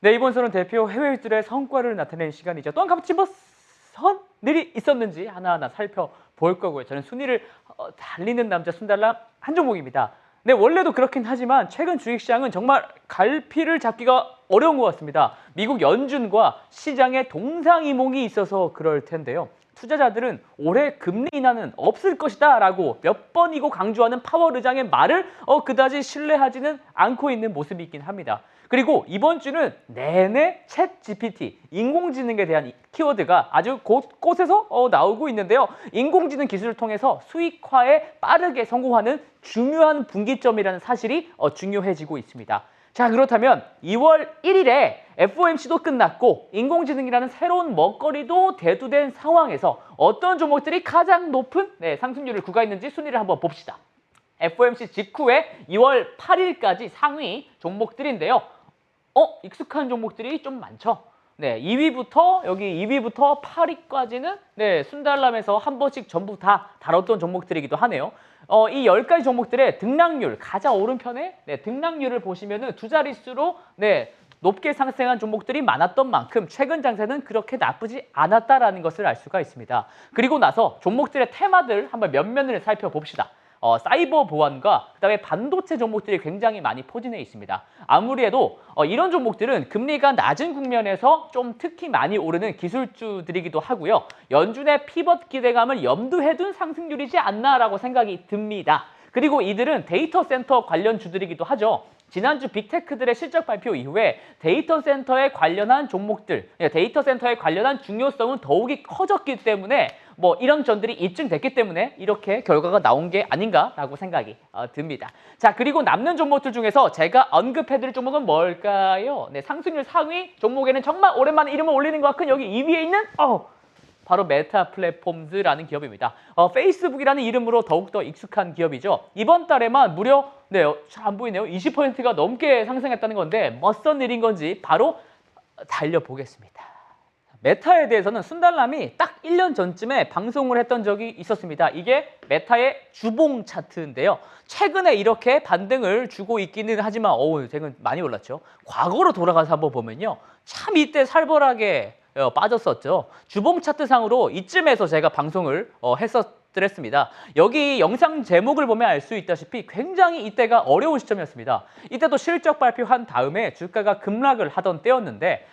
네, 이번 선은 대표 해외 일들의 성과를 나타내는 시간이죠. 또한 값진 일이 있었는지 하나하나 살펴볼 거고요. 저는 순위를 달리는 남자 순달람 한종목입니다. 네, 원래도 그렇긴 하지만 최근 주식시장은 정말 갈피를 잡기가 어려운 것 같습니다. 미국 연준과 시장의 동상이몽이 있어서 그럴 텐데요. 투자자들은 올해 금리 인하는 없을 것이다 라고 몇 번이고 강조하는 파월 의장의 말을 그다지 신뢰하지는 않고 있는 모습이 있긴 합니다. 그리고 이번 주는 내내 챗 GPT, 인공지능에 대한 키워드가 아주 곳곳에서 나오고 있는데요. 인공지능 기술을 통해서 수익화에 빠르게 성공하는 중요한 분기점이라는 사실이 중요해지고 있습니다. 자, 그렇다면 2월 1일에 FOMC도 끝났고 인공지능이라는 새로운 먹거리도 대두된 상황에서 어떤 종목들이 가장 높은 상승률을 구가했는지 순위를 한번 봅시다. FOMC 직후에 2월 8일까지 상위 종목들인데요. 익숙한 종목들이 좀 많죠. 네, 2위부터 8위까지는 순달람에서 한 번씩 전부 다 다뤘던 종목들이기도 하네요. 이 10가지 종목들의 등락률, 가장 오른편에 등락률을 보시면은 두 자릿수로 높게 상승한 종목들이 많았던 만큼 최근 장세는 그렇게 나쁘지 않았다라는 것을 알 수가 있습니다. 그리고 나서 종목들의 테마들 한번 면면을 살펴봅시다. 사이버 보안과 그다음에 반도체 종목들이 굉장히 많이 포진해 있습니다. 아무리 해도 이런 종목들은 금리가 낮은 국면에서 좀 특히 많이 오르는 기술주들이기도 하고요. 연준의 피벗 기대감을 염두에 둔 상승률이지 않나라고 생각이 듭니다. 그리고 이들은 데이터 센터 관련 주들이기도 하죠. 지난주 빅테크들의 실적 발표 이후에 데이터 센터에 관련한 종목들, 데이터 센터에 관련한 중요성은 더욱이 커졌기 때문에 이런 점들이 입증됐기 때문에 이렇게 결과가 나온 게 아닌가라고 생각이 듭니다. 자, 그리고 남는 종목들 중에서 제가 언급해드릴 종목은 뭘까요? 상승률 상위 종목에는 정말 오랜만에 이름을 올리는 것 같은 여기 2위에 있는 바로 메타 플랫폼즈라는 기업입니다. 페이스북이라는 이름으로 더욱더 익숙한 기업이죠. 이번 달에만 무려 잘 안 보이네요. 20%가 넘게 상승했다는 건데 멋선 일인 건지 바로 달려보겠습니다. 메타에 대해서는 순달람이 딱 1년 전쯤에 방송을 했던 적이 있었습니다. 이게 메타의 주봉 차트인데요. 최근에 이렇게 반등을 주고 있기는 하지만 최근 많이 올랐죠. 과거로 돌아가서 한번 보면요. 참 이때 살벌하게 빠졌었죠. 주봉 차트상으로 이쯤에서 제가 방송을 했었습니다. 여기 영상 제목을 보면 알 수 있다시피 굉장히 이때가 어려운 시점이었습니다. 이때도 실적 발표한 다음에 주가가 급락을 하던 때였는데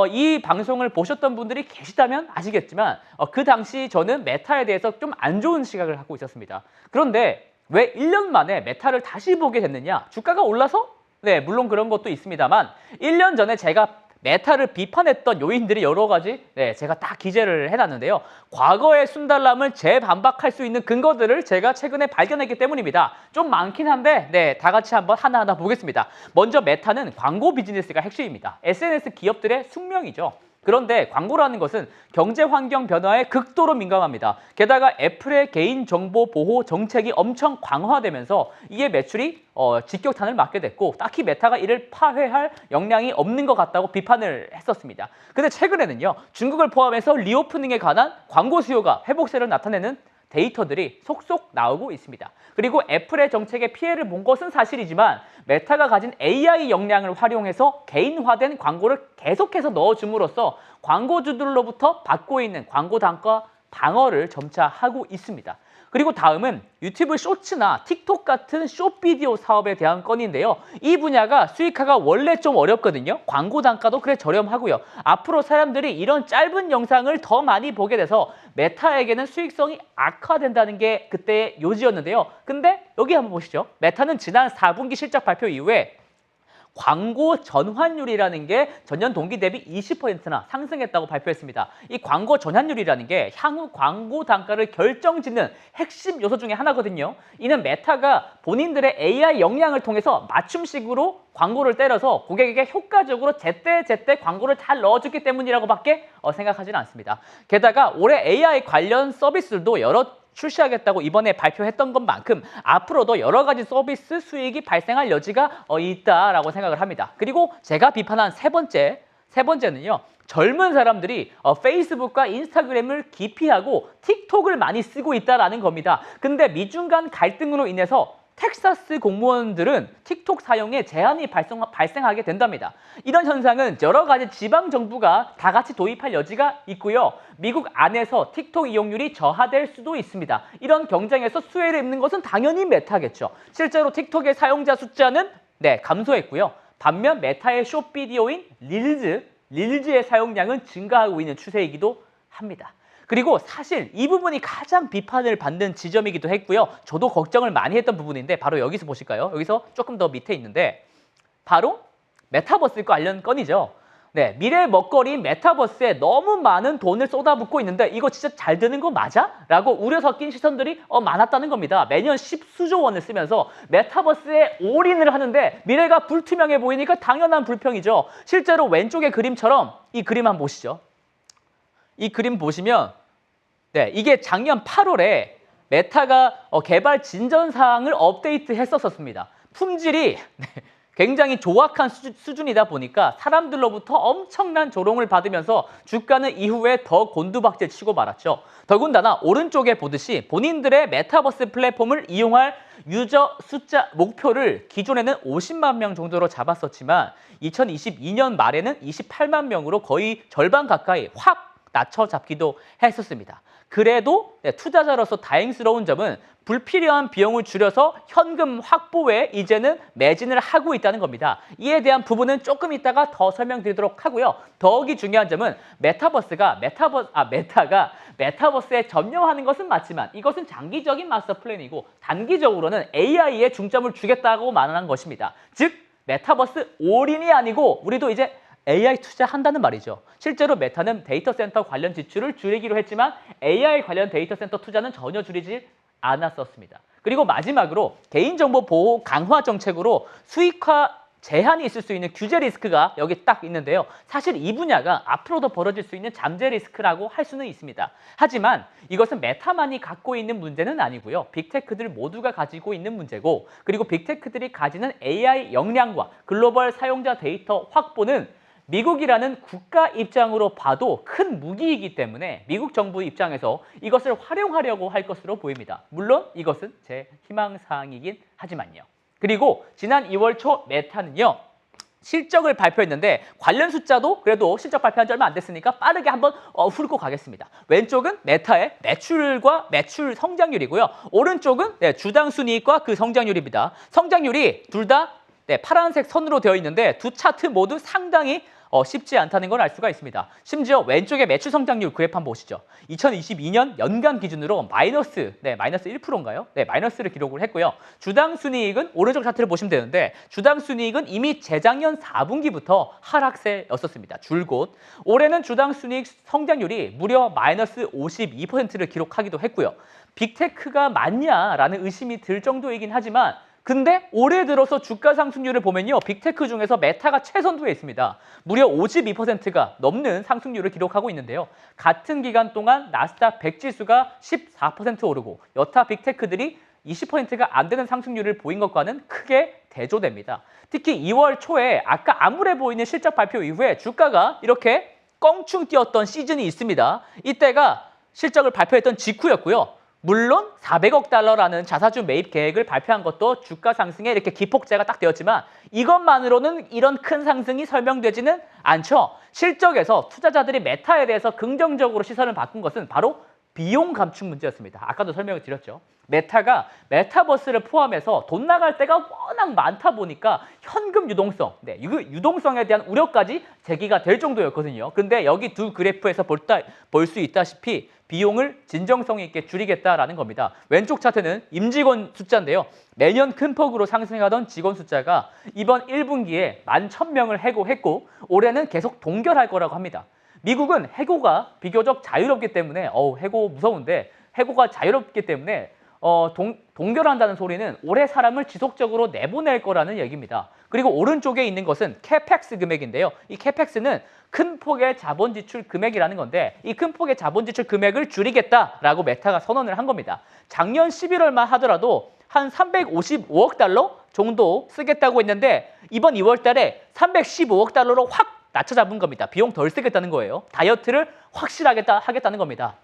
이 방송을 보셨던 분들이 계시다면 아시겠지만 그 당시 저는 메타에 대해서 좀 안 좋은 시각을 갖고 있었습니다. 그런데 왜 1년 만에 메타를 다시 보게 됐느냐? 주가가 올라서? 네, 물론 그런 것도 있습니다만 1년 전에 제가 메타를 비판했던 요인들이 여러 가지 제가 딱 기재를 해놨는데요. 과거의 순달람을 재반박할 수 있는 근거들을 제가 최근에 발견했기 때문입니다. 좀 많긴 한데 다 같이 한번 하나하나 보겠습니다. 먼저 메타는 광고 비즈니스가 핵심입니다. SNS 기업들의 숙명이죠. 그런데 광고라는 것은 경제 환경 변화에 극도로 민감합니다. 게다가 애플의 개인정보 보호 정책이 엄청 강화되면서 이에 매출이 직격탄을 맞게 됐고 딱히 메타가 이를 파회할 역량이 없는 것 같다고 비판을 했었습니다. 근데 최근에는요. 중국을 포함해서 리오프닝에 관한 광고 수요가 회복세를 나타내는 데이터들이 속속 나오고 있습니다. 그리고 애플의 정책에 피해를 본 것은 사실이지만 메타가 가진 AI 역량을 활용해서 개인화된 광고를 계속해서 넣어줌으로써 광고주들로부터 받고 있는 광고 단가 방어를 점차 하고 있습니다. 그리고 다음은 유튜브 쇼츠나 틱톡 같은 숏비디오 사업에 대한 건인데요. 이 분야가 수익화가 원래 좀 어렵거든요. 광고 단가도 그래 저렴하고요. 앞으로 사람들이 이런 짧은 영상을 더 많이 보게 돼서 메타에게는 수익성이 악화된다는 게 그때의 요지였는데요. 근데 여기 한번 보시죠. 메타는 지난 4분기 실적 발표 이후에 광고 전환율이라는 게 전년 동기 대비 20%나 상승했다고 발표했습니다. 이 광고 전환율이라는 게 향후 광고 단가를 결정짓는 핵심 요소 중에 하나거든요. 이는 메타가 본인들의 AI 역량을 통해서 맞춤식으로 광고를 때려서 고객에게 효과적으로 제때 광고를 잘 넣어주기 때문이라고밖에 생각하지는 않습니다. 게다가 올해 AI 관련 서비스들도 여러 출시하겠다고 이번에 발표했던 것만큼 앞으로도 여러 가지 서비스 수익이 발생할 여지가 있다라고 생각을 합니다. 그리고 제가 비판한 세 번째는요. 젊은 사람들이 페이스북과 인스타그램을 기피하고 틱톡을 많이 쓰고 있다라는 겁니다. 근데 미중 간 갈등으로 인해서 텍사스 공무원들은 틱톡 사용에 제한이 발생하게 된답니다. 이런 현상은 여러 가지 지방 정부가 다 같이 도입할 여지가 있고요. 미국 안에서 틱톡 이용률이 저하될 수도 있습니다. 이런 경쟁에서 수혜를 입는 것은 당연히 메타겠죠. 실제로 틱톡의 사용자 숫자는 감소했고요. 반면 메타의 숏비디오인 릴즈의 사용량은 증가하고 있는 추세이기도 합니다. 그리고 사실 이 부분이 가장 비판을 받는 지점이기도 했고요. 저도 걱정을 많이 했던 부분인데 바로 여기서 보실까요? 여기서 조금 더 밑에 있는데 바로 메타버스 관련 건이죠. 미래의 먹거리인 메타버스에 너무 많은 돈을 쏟아붓고 있는데 이거 진짜 잘 되는 거 맞아? 라고 우려 섞인 시선들이 많았다는 겁니다. 매년 10수조 원을 쓰면서 메타버스에 올인을 하는데 미래가 불투명해 보이니까 당연한 불평이죠. 실제로 왼쪽의 그림처럼 이 그림 한번 보시죠. 이 그림 보시면 이게 작년 8월에 메타가 개발 진전 사항을 업데이트했었습니다. 품질이 굉장히 조악한 수준이다 보니까 사람들로부터 엄청난 조롱을 받으면서 주가는 이후에 더 곤두박질 치고 말았죠. 더군다나 오른쪽에 보듯이 본인들의 메타버스 플랫폼을 이용할 유저 숫자 목표를 기존에는 50만 명 정도로 잡았었지만 2022년 말에는 28만 명으로 거의 절반 가까이 확 낮춰잡기도 했었습니다. 그래도 투자자로서 다행스러운 점은 불필요한 비용을 줄여서 현금 확보에 이제는 매진을 하고 있다는 겁니다. 이에 대한 부분은 조금 이따가 더 설명드리도록 하고요. 더욱이 중요한 점은 메타가 메타버스에 점령하는 것은 맞지만 이것은 장기적인 마스터 플랜이고 단기적으로는 AI에 중점을 주겠다고 말하는 것입니다. 즉 메타버스 올인이 아니고 우리도 이제 AI 투자한다는 말이죠. 실제로 메타는 데이터 센터 관련 지출을 줄이기로 했지만 AI 관련 데이터 센터 투자는 전혀 줄이지 않았었습니다. 그리고 마지막으로 개인정보 보호 강화 정책으로 수익화 제한이 있을 수 있는 규제 리스크가 여기 딱 있는데요. 사실 이 분야가 앞으로도 벌어질 수 있는 잠재 리스크라고 할 수는 있습니다. 하지만 이것은 메타만이 갖고 있는 문제는 아니고요. 빅테크들 모두가 가지고 있는 문제고 그리고 빅테크들이 가지는 AI 역량과 글로벌 사용자 데이터 확보는 미국이라는 국가 입장으로 봐도 큰 무기이기 때문에 미국 정부 입장에서 이것을 활용하려고 할 것으로 보입니다. 물론 이것은 제 희망사항이긴 하지만요. 그리고 지난 2월 초 메타는요. 실적을 발표했는데 관련 숫자도 그래도 실적 발표한 지 얼마 안 됐으니까 빠르게 한번 훑고 가겠습니다. 왼쪽은 메타의 매출과 매출 성장률이고요. 오른쪽은 주당 순이익과 그 성장률입니다. 성장률이 둘 다 파란색 선으로 되어 있는데 두 차트 모두 상당히 쉽지 않다는 걸 알 수가 있습니다. 심지어 왼쪽의 매출 성장률 그래프 한번 보시죠. 2022년 연간 기준으로 마이너스 1%인가요? 마이너스를 기록을 했고요. 주당 순이익은 오른쪽 차트를 보시면 되는데 주당 순이익은 이미 재작년 4분기부터 하락세였었습니다. 줄곧. 올해는 주당 순이익 성장률이 무려 마이너스 52%를 기록하기도 했고요. 빅테크가 맞냐라는 의심이 들 정도이긴 하지만 근데 올해 들어서 주가 상승률을 보면요. 빅테크 중에서 메타가 최선두에 있습니다. 무려 52%가 넘는 상승률을 기록하고 있는데요. 같은 기간 동안 나스닥 100 지수가 14% 오르고 여타 빅테크들이 20%가 안 되는 상승률을 보인 것과는 크게 대조됩니다. 특히 2월 초에 아까 암울해 보이는 실적 발표 이후에 주가가 이렇게 껑충 뛰었던 시즌이 있습니다. 이때가 실적을 발표했던 직후였고요. 물론 400억 달러라는 자사주 매입 계획을 발표한 것도 주가 상승에 이렇게 기폭제가 딱 되었지만 이것만으로는 이런 큰 상승이 설명되지는 않죠. 실적에서 투자자들이 메타에 대해서 긍정적으로 시선을 바꾼 것은 바로 비용 감축 문제였습니다. 아까도 설명을 드렸죠. 메타가 메타버스를 포함해서 돈 나갈 때가 워낙 많다 보니까 현금 유동성, 유동성에 대한 우려까지 제기가 될 정도였거든요. 근데 여기 두 그래프에서 볼 수 있다시피 비용을 진정성 있게 줄이겠다라는 겁니다. 왼쪽 차트는 임직원 숫자인데요. 매년 큰 폭으로 상승하던 직원 숫자가 이번 1분기에 11,000명을 해고했고 올해는 계속 동결할 거라고 합니다. 미국은 해고가 비교적 자유롭기 때문에 해고 무서운데 해고가 자유롭기 때문에 동결한다는 소리는 올해 사람을 지속적으로 내보낼 거라는 얘기입니다. 그리고 오른쪽에 있는 것은 캐펙스 금액인데요. 이 캐펙스는 큰 폭의 자본 지출 금액이라는 건데 이 큰 폭의 자본 지출 금액을 줄이겠다라고 메타가 선언을 한 겁니다. 작년 11월만 하더라도 한 355억 달러 정도 쓰겠다고 했는데 이번 2월 달에 315억 달러로 확 낮춰 잡은 겁니다. 비용 덜 쓰겠다는 거예요. 다이어트를 확실하게 하겠다는 겁니다.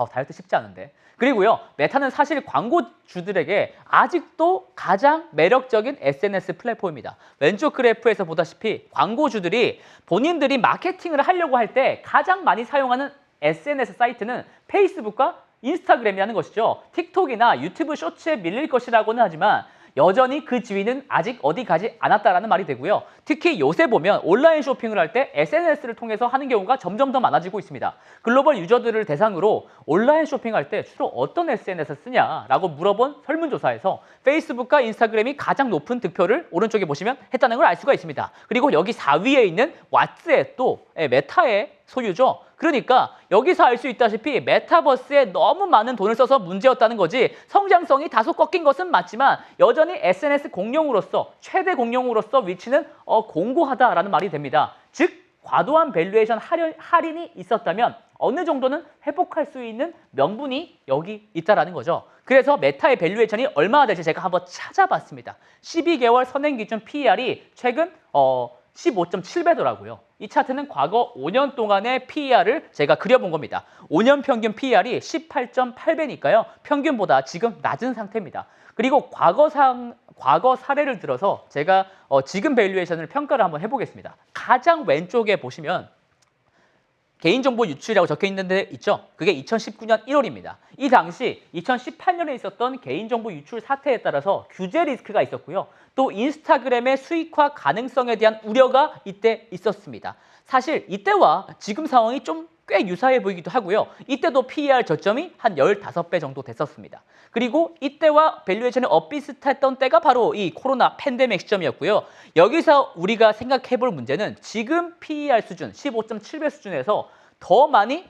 다이어트 쉽지 않은데. 그리고요, 메타는 사실 광고주들에게 아직도 가장 매력적인 SNS 플랫폼입니다. 왼쪽 그래프에서 보다시피 광고주들이 본인들이 마케팅을 하려고 할 때 가장 많이 사용하는 SNS 사이트는 페이스북과 인스타그램이라는 것이죠. 틱톡이나 유튜브 쇼츠에 밀릴 것이라고는 하지만 여전히 그 지위는 아직 어디 가지 않았다라는 말이 되고요. 특히 요새 보면 온라인 쇼핑을 할 때 SNS를 통해서 하는 경우가 점점 더 많아지고 있습니다. 글로벌 유저들을 대상으로 온라인 쇼핑할 때 주로 어떤 SNS를 쓰냐라고 물어본 설문조사에서 페이스북과 인스타그램이 가장 높은 득표를 오른쪽에 보시면 했다는 걸 알 수가 있습니다. 그리고 여기 4위에 있는 왓츠앱도 메타의 소유죠. 그러니까 여기서 알 수 있다시피 메타버스에 너무 많은 돈을 써서 문제였다는 거지, 성장성이 다소 꺾인 것은 맞지만 여전히 SNS 공룡으로서, 최대 공룡으로서 위치는 공고하다라는 말이 됩니다. 즉 과도한 밸류에이션 할인이 있었다면 어느 정도는 회복할 수 있는 명분이 여기 있다라는 거죠. 그래서 메타의 밸류에이션이 얼마나 될지 제가 한번 찾아봤습니다. 12개월 선행 기준 PER이 최근 15.7배더라고요. 이 차트는 과거 5년 동안의 PER을 제가 그려본 겁니다. 5년 평균 PER이 18.8배니까요. 평균보다 지금 낮은 상태입니다. 그리고 과거 사례를 들어서 제가 지금 밸류에이션을 평가를 한번 해보겠습니다. 가장 왼쪽에 보시면 개인정보 유출이라고 적혀 있는 데 있죠? 그게 2019년 1월입니다. 이 당시 2018년에 있었던 개인정보 유출 사태에 따라서 규제 리스크가 있었고요. 또 인스타그램의 수익화 가능성에 대한 우려가 이때 있었습니다. 사실 이때와 지금 상황이 좀 꽤 유사해 보이기도 하고요. 이때도 PER 저점이 한 15배 정도 됐었습니다. 그리고 이때와 밸류에이션이 엇비슷했던 때가 바로 이 코로나 팬데믹 시점이었고요. 여기서 우리가 생각해 볼 문제는 지금 PER 수준, 15.7배 수준에서 더 많이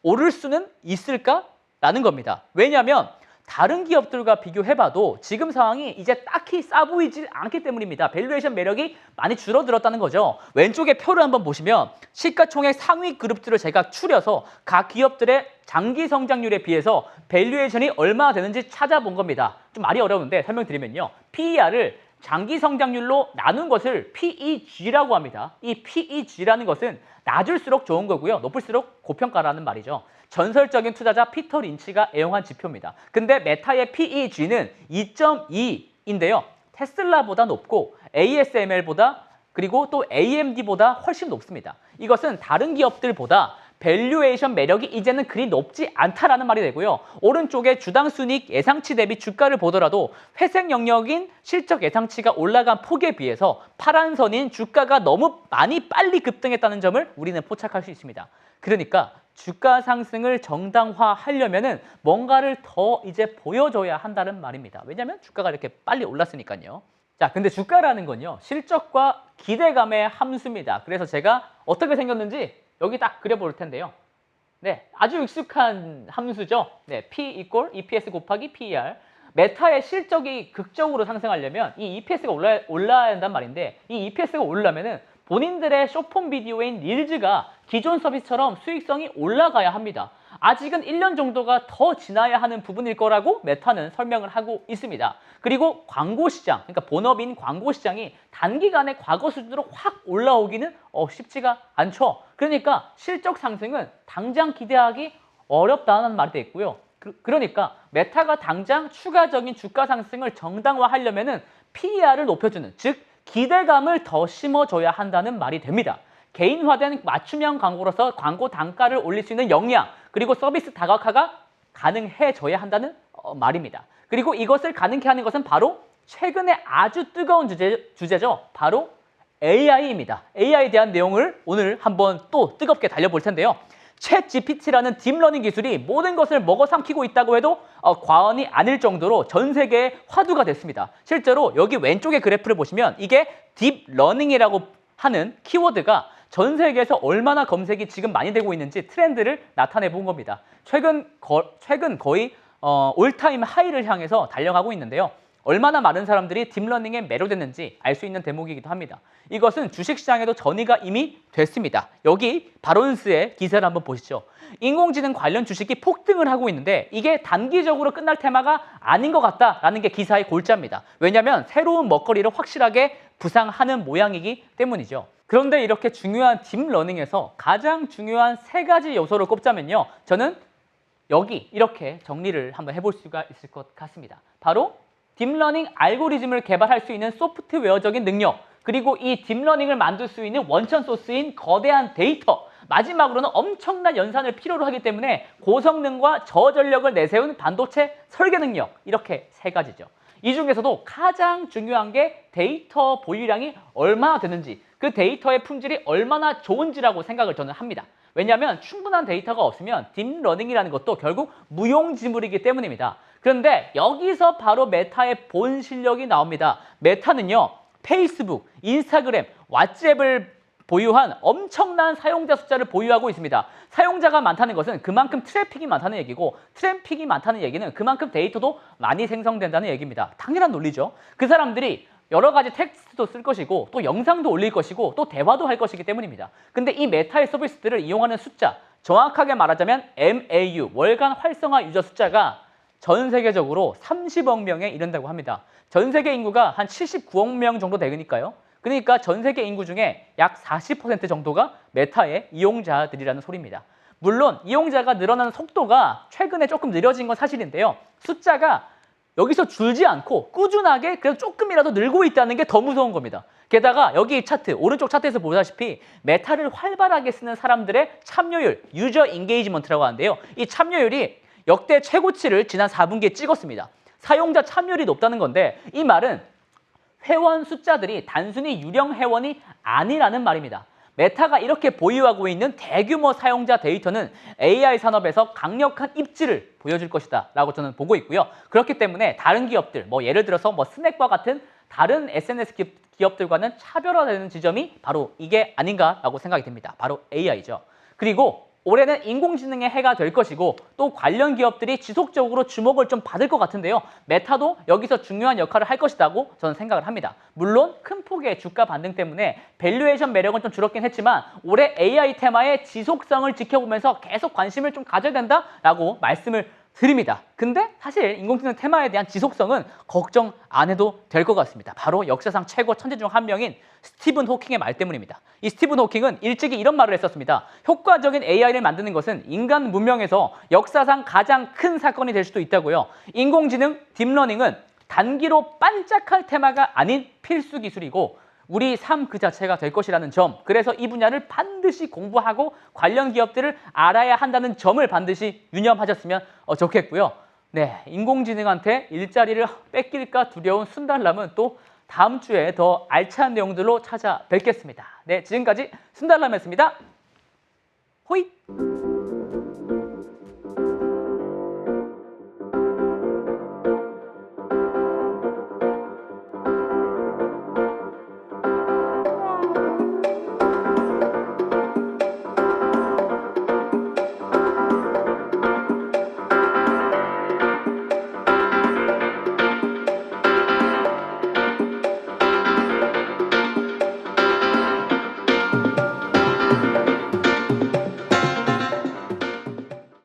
오를 수는 있을까라는 겁니다. 왜냐하면 다른 기업들과 비교해봐도 지금 상황이 이제 딱히 싸 보이질 않기 때문입니다. 밸류에이션 매력이 많이 줄어들었다는 거죠. 왼쪽에 표를 한번 보시면 시가총액 상위 그룹들을 제가 추려서 각 기업들의 장기 성장률에 비해서 밸류에이션이 얼마나 되는지 찾아본 겁니다. 좀 말이 어려운데 설명드리면요. PER을 장기 성장률로 나눈 것을 PEG라고 합니다. 이 PEG라는 것은 낮을수록 좋은 거고요. 높을수록 고평가라는 말이죠. 전설적인 투자자 피터 린치가 애용한 지표입니다. 근데 메타의 PEG는 2.2인데요. 테슬라보다 높고 ASML보다 그리고 또 AMD보다 훨씬 높습니다. 이것은 다른 기업들보다 밸류에이션 매력이 이제는 그리 높지 않다라는 말이 되고요. 오른쪽에 주당 순이익 예상치 대비 주가를 보더라도 회색 영역인 실적 예상치가 올라간 폭에 비해서 파란 선인 주가가 너무 많이 빨리 급등했다는 점을 우리는 포착할 수 있습니다. 그러니까 주가 상승을 정당화하려면은 뭔가를 더 이제 보여줘야 한다는 말입니다. 왜냐하면 주가가 이렇게 빨리 올랐으니까요. 자, 근데 주가라는 건요, 실적과 기대감의 함수입니다. 그래서 제가 어떻게 생겼는지 여기 딱 그려볼 텐데요. 네, 아주 익숙한 함수죠. 네, P equal EPS 곱하기 PER. 메타의 실적이 극적으로 상승하려면 이 EPS가 올라야 한단 말인데, 이 EPS가 오르려면은 본인들의 숏폼 비디오인 릴즈가 기존 서비스처럼 수익성이 올라가야 합니다. 아직은 1년 정도가 더 지나야 하는 부분일 거라고 메타는 설명을 하고 있습니다. 그리고 광고 시장, 그러니까 본업인 광고 시장이 단기간에 과거 수준으로 확 올라오기는 쉽지가 않죠. 그러니까 실적 상승은 당장 기대하기 어렵다는 말이 되어 있고요. 그러니까 메타가 당장 추가적인 주가 상승을 정당화하려면은 PER을 높여주는, 즉 기대감을 더 심어줘야 한다는 말이 됩니다. 개인화된 맞춤형 광고로서 광고 단가를 올릴 수 있는 역량, 그리고 서비스 다각화가 가능해져야 한다는 말입니다. 그리고 이것을 가능케 하는 것은 바로 최근에 아주 뜨거운 주제죠. 바로 AI입니다. AI에 대한 내용을 오늘 한번 또 뜨겁게 달려볼 텐데요. 챗 GPT라는 딥러닝 기술이 모든 것을 먹어삼키고 있다고 해도 과언이 아닐 정도로 전 세계에 화두가 됐습니다. 실제로 여기 왼쪽의 그래프를 보시면 이게 딥러닝이라고 하는 키워드가 전 세계에서 얼마나 검색이 지금 많이 되고 있는지 트렌드를 나타내 본 겁니다. 최근 거의 올타임 하이를 향해서 달려가고 있는데요. 얼마나 많은 사람들이 딥러닝에 매료됐는지 알 수 있는 대목이기도 합니다. 이것은 주식시장에도 전이가 이미 됐습니다. 여기 바론스의 기사를 한번 보시죠. 인공지능 관련 주식이 폭등을 하고 있는데 이게 단기적으로 끝날 테마가 아닌 것 같다라는 게 기사의 골자입니다. 왜냐하면 새로운 먹거리를 확실하게 부상하는 모양이기 때문이죠. 그런데 이렇게 중요한 딥러닝에서 가장 중요한 세 가지 요소를 꼽자면요. 저는 여기 이렇게 정리를 한번 해볼 수가 있을 것 같습니다. 바로 딥러닝 알고리즘을 개발할 수 있는 소프트웨어적인 능력, 그리고 이 딥러닝을 만들 수 있는 원천 소스인 거대한 데이터, 마지막으로는 엄청난 연산을 필요로 하기 때문에 고성능과 저전력을 내세운 반도체 설계 능력, 이렇게 세 가지죠. 이 중에서도 가장 중요한 게 데이터 보유량이 얼마나 되는지, 그 데이터의 품질이 얼마나 좋은지라고 생각을 저는 합니다. 왜냐하면 충분한 데이터가 없으면 딥러닝이라는 것도 결국 무용지물이기 때문입니다. 그런데 여기서 바로 메타의 본 실력이 나옵니다. 메타는요, 페이스북, 인스타그램, 왓츠앱을 보유한 엄청난 사용자 숫자를 보유하고 있습니다. 사용자가 많다는 것은 그만큼 트래픽이 많다는 얘기고, 트래픽이 많다는 얘기는 그만큼 데이터도 많이 생성된다는 얘기입니다. 당연한 논리죠. 그 사람들이 여러 가지 텍스트도 쓸 것이고, 또 영상도 올릴 것이고, 또 대화도 할 것이기 때문입니다. 근데 이 메타의 서비스들을 이용하는 숫자, 정확하게 말하자면 MAU, 월간 활성화 유저 숫자가 전 세계적으로 30억 명에 이른다고 합니다. 전 세계 인구가 한 79억 명 정도 되니까요. 그러니까 전 세계 인구 중에 약 40% 정도가 메타의 이용자들이라는 소리입니다. 물론 이용자가 늘어나는 속도가 최근에 조금 느려진 건 사실인데요. 숫자가 여기서 줄지 않고 꾸준하게 그래도 조금이라도 늘고 있다는 게 더 무서운 겁니다. 게다가 여기 차트, 오른쪽 차트에서 보다시피 메타를 활발하게 쓰는 사람들의 참여율, 유저 인게이지먼트라고 하는데요. 이 참여율이 역대 최고치를 지난 4분기에 찍었습니다. 사용자 참여율이 높다는 건데, 이 말은 회원 숫자들이 단순히 유령 회원이 아니라는 말입니다. 메타가 이렇게 보유하고 있는 대규모 사용자 데이터는 AI 산업에서 강력한 입지를 보여줄 것이다 라고 저는 보고 있고요. 그렇기 때문에 다른 기업들, 예를 들어서 스낵과 같은 다른 SNS 기업들과는 차별화되는 지점이 바로 이게 아닌가라고 생각이 듭니다. 바로 AI죠. 그리고 올해는 인공지능의 해가 될 것이고, 또 관련 기업들이 지속적으로 주목을 좀 받을 것 같은데요. 메타도 여기서 중요한 역할을 할 것이라고 저는 생각을 합니다. 물론 큰 폭의 주가 반등 때문에 밸류에이션 매력은 좀 줄었긴 했지만, 올해 AI 테마의 지속성을 지켜보면서 계속 관심을 좀 가져야 된다라고 말씀을 드립니다. 근데 사실 인공지능 테마에 대한 지속성은 걱정 안 해도 될 것 같습니다. 바로 역사상 최고 천재 중 한 명인 스티븐 호킹의 말 때문입니다. 이 스티븐 호킹은 일찍이 이런 말을 했었습니다. 효과적인 AI를 만드는 것은 인간 문명에서 역사상 가장 큰 사건이 될 수도 있다고요. 인공지능, 딥러닝은 단기로 반짝할 테마가 아닌 필수 기술이고, 우리 삶 그 자체가 될 것이라는 점, 그래서 이 분야를 반드시 공부하고 관련 기업들을 알아야 한다는 점을 반드시 유념하셨으면 좋겠고요. 네, 인공지능한테 일자리를 뺏길까 두려운 순달람은 또 다음 주에 더 알찬 내용들로 찾아뵙겠습니다. 네, 지금까지 순달람이었습니다. 호잇!